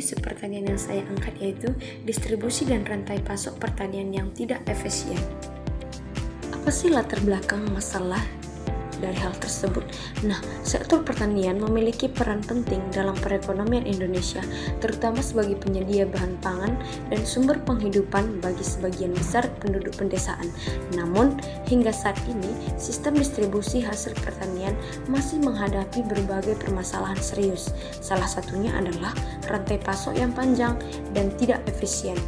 isu pertanian yang saya angkat yaitu distribusi dan rantai pasok pertanian yang tidak efisien. Apa sih latar belakang masalah dari hal tersebut? Nah, sektor pertanian memiliki peran penting dalam perekonomian Indonesia, terutama sebagai penyedia bahan pangan dan sumber penghidupan bagi sebagian besar penduduk pedesaan. Namun, hingga saat ini, sistem distribusi hasil pertanian masih menghadapi berbagai permasalahan serius. Salah satunya adalah rantai pasok yang panjang dan tidak efisien.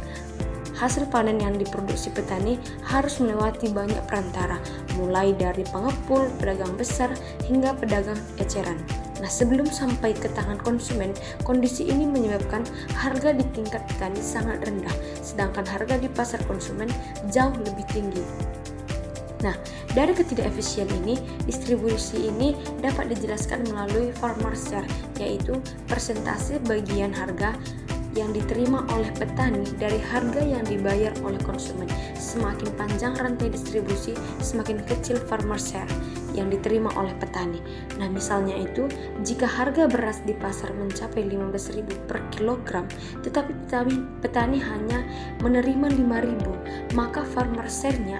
Hasil panen yang diproduksi petani harus melewati banyak perantara, mulai dari pengepul, pedagang besar, hingga pedagang eceran. Nah, sebelum sampai ke tangan konsumen, kondisi ini menyebabkan harga di tingkat petani sangat rendah, sedangkan harga di pasar konsumen jauh lebih tinggi. Nah, dari ketidakefisien ini, distribusi ini dapat dijelaskan melalui farmer share, yaitu persentase bagian harga yang diterima oleh petani dari harga yang dibayar oleh konsumen. Semakin panjang rantai distribusi, semakin kecil farmer share yang diterima oleh petani. Nah, misalnya itu, jika harga beras di pasar mencapai 15.000 per kilogram, tetapi petani hanya menerima 5.000, maka farmer share-nya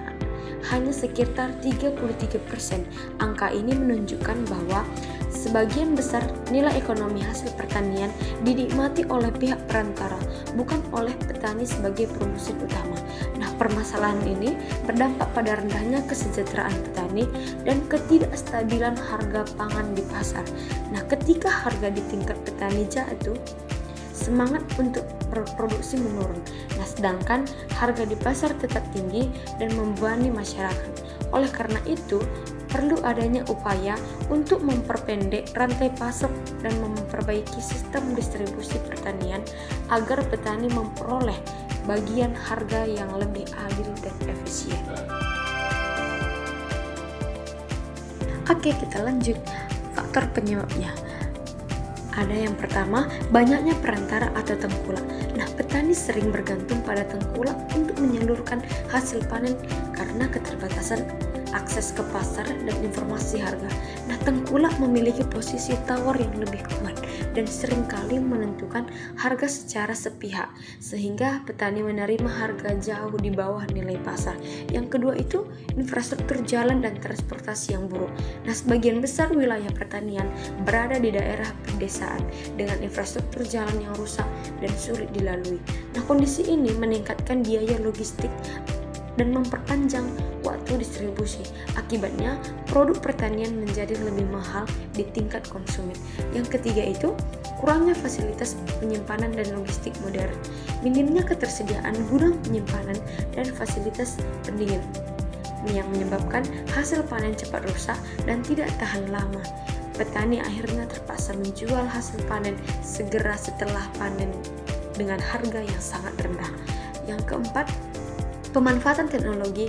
hanya sekitar 33%. Angka ini menunjukkan bahwa sebagian besar nilai ekonomi hasil pertanian dinikmati oleh pihak perantara, bukan oleh petani sebagai produsen utama. Nah, permasalahan ini berdampak pada rendahnya kesejahteraan petani dan ketidakstabilan harga pangan di pasar. Nah, ketika harga di tingkat petani jatuh, semangat untuk berproduksi menurun. Nah, sedangkan harga di pasar tetap tinggi dan membebani masyarakat. Oleh karena itu, perlu adanya upaya untuk memperpendek rantai pasok dan memperbaiki sistem distribusi pertanian agar petani memperoleh bagian harga yang lebih adil dan efisien. Oke, kita lanjut. Faktor penyebabnya. Ada yang pertama, banyaknya perantara atau tengkulak. Nah, petani sering bergantung pada tengkulak untuk menyalurkan hasil panen karena keterbatasan akses ke pasar dan informasi harga. Nah, tengkulak memiliki posisi tawar yang lebih kuat dan seringkali menentukan harga secara sepihak, sehingga petani menerima harga jauh di bawah nilai pasar. Yang kedua itu infrastruktur jalan dan transportasi yang buruk. Nah, sebagian besar wilayah pertanian berada di daerah pedesaan dengan infrastruktur jalan yang rusak dan sulit dilalui. Nah, kondisi ini meningkatkan biaya logistik dan memperpanjang waktu distribusi. Akibatnya, produk pertanian menjadi lebih mahal di tingkat konsumen. Yang ketiga itu, kurangnya fasilitas penyimpanan dan logistik modern. Minimnya ketersediaan gudang penyimpanan dan fasilitas pendingin yang menyebabkan hasil panen cepat rusak dan tidak tahan lama. Petani akhirnya terpaksa menjual hasil panen segera setelah panen dengan harga yang sangat rendah. Yang keempat, pemanfaatan teknologi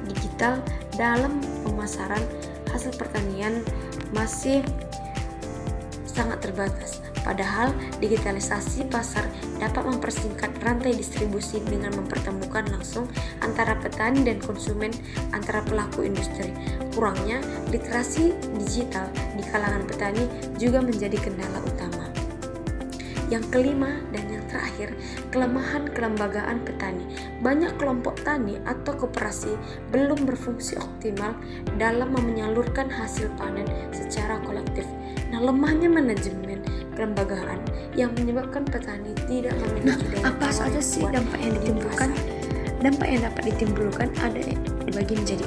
digital dalam pemasaran hasil pertanian masih sangat terbatas. Padahal digitalisasi pasar dapat mempersingkat rantai distribusi dengan mempertemukan langsung antara petani dan konsumen, antara pelaku industri. Kurangnya literasi digital di kalangan petani juga menjadi kendala utama. Yang kelima dan yang terakhir, kelemahan kelembagaan petani. Banyak kelompok tani atau koperasi belum berfungsi optimal dalam menyalurkan hasil panen secara kolektif. Nah, lemahnya manajemen kelembagaan yang menyebabkan petani tidak memiliki daya apa saja sih dampak yang ditimbulkan? Dampak yang dapat ditimbulkan ada dibagi menjadi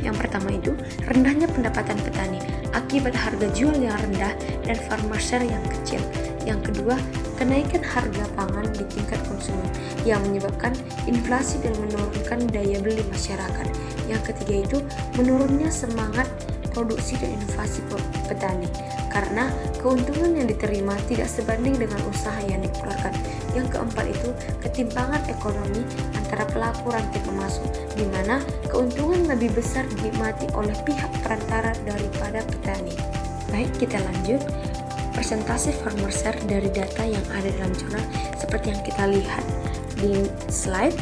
4. Yang pertama itu rendahnya pendapatan petani akibat harga jual yang rendah dan farmer share yang kecil. Yang kedua, kenaikan harga pangan di tingkat konsumen yang menyebabkan inflasi dan menurunkan daya beli masyarakat. Yang ketiga itu menurunnya semangat produksi dan inovasi petani karena keuntungan yang diterima tidak sebanding dengan usaha yang dikeluarkan. Yang keempat itu ketimpangan ekonomi antara pelaku rantai pemasok, di mana keuntungan lebih besar dinikmati oleh pihak perantara daripada petani. Baik, kita lanjut. Persentase farmer share dari data yang ada dalam jurnal seperti yang kita lihat di slide,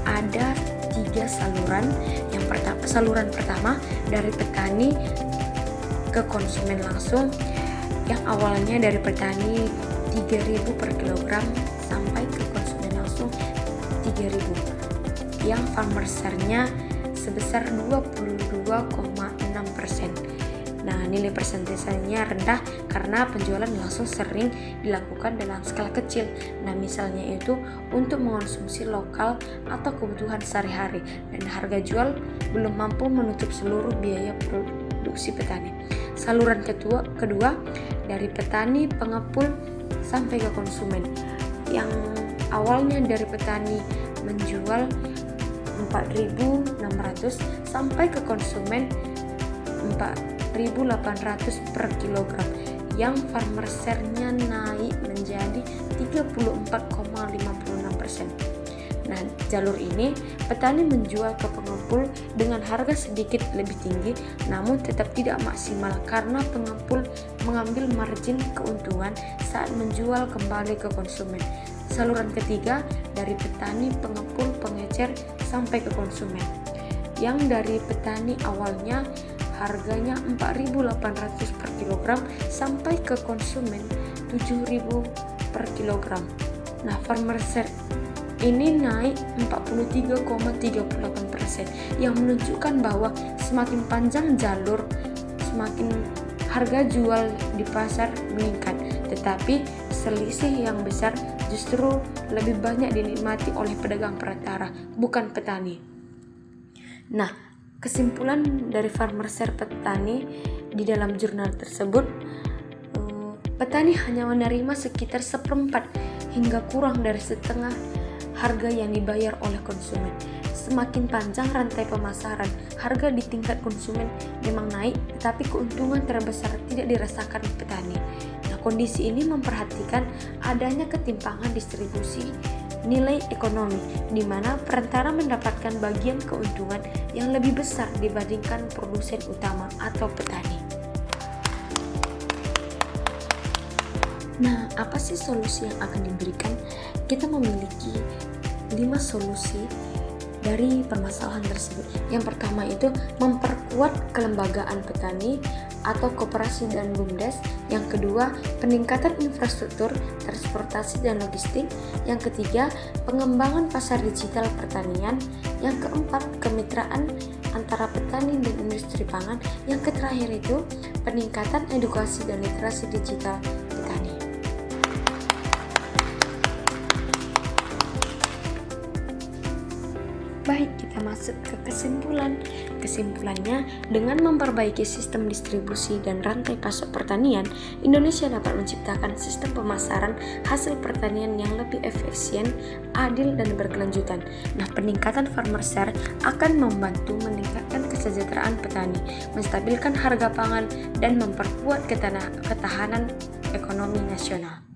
ada 3 saluran. Yang pertama, saluran pertama dari petani ke konsumen langsung, yang awalnya dari petani 3.000 per kilogram sampai ke konsumen langsung 3.000, yang farmer share-nya sebesar 22,6%. Nah, nilai persentasenya rendah karena penjualan langsung sering dilakukan dalam skala kecil. Nah, misalnya itu untuk mengonsumsi lokal atau kebutuhan sehari-hari, dan harga jual belum mampu menutup seluruh biaya produksi petani. Saluran kedua dari petani pengepul sampai ke konsumen, yang awalnya dari petani menjual 4.600 sampai ke konsumen 4.800 per kilogram, yang farmer share-nya naik menjadi 34,56%. Nah, jalur ini petani menjual ke pengepul dengan harga sedikit lebih tinggi, namun tetap tidak maksimal karena pengepul mengambil margin keuntungan saat menjual kembali ke konsumen. Saluran ketiga dari petani pengepul pengecer sampai ke konsumen, yang dari petani awalnya harganya 4.800 per kilogram sampai ke konsumen 7.000 per kilogram. Nah, farmer share ini naik 43,38%, yang menunjukkan bahwa semakin panjang jalur, semakin harga jual di pasar meningkat, tetapi selisih yang besar justru lebih banyak dinikmati oleh pedagang perantara, bukan petani. Nah, kesimpulan dari farmer share petani di dalam jurnal tersebut, petani hanya menerima sekitar 1/4 hingga kurang dari setengah harga yang dibayar oleh konsumen. Semakin panjang rantai pemasaran, harga di tingkat konsumen memang naik, tetapi keuntungan terbesar tidak dirasakan petani. Nah, kondisi ini memperhatikan adanya ketimpangan distribusi nilai ekonomi, di mana perantara mendapatkan bagian keuntungan yang lebih besar dibandingkan produsen utama atau petani. Nah, apa sih solusi yang akan diberikan? Kita memiliki 5 solusi dari permasalahan tersebut. Yang pertama itu memperkuat kelembagaan petani atau koperasi dan BUMDes. Yang kedua, peningkatan infrastruktur, transportasi dan logistik. Yang ketiga, pengembangan pasar digital pertanian. Yang keempat, kemitraan antara petani dan industri pangan. Yang terakhir itu peningkatan edukasi dan literasi digital petani. Baik, kita masuk ke kesimpulan. Kesimpulannya, dengan memperbaiki sistem distribusi dan rantai pasok pertanian, Indonesia dapat menciptakan sistem pemasaran hasil pertanian yang lebih efisien, adil, dan berkelanjutan. Nah, peningkatan farmer share akan membantu meningkatkan kesejahteraan petani, menstabilkan harga pangan, dan memperkuat ketahanan ekonomi nasional.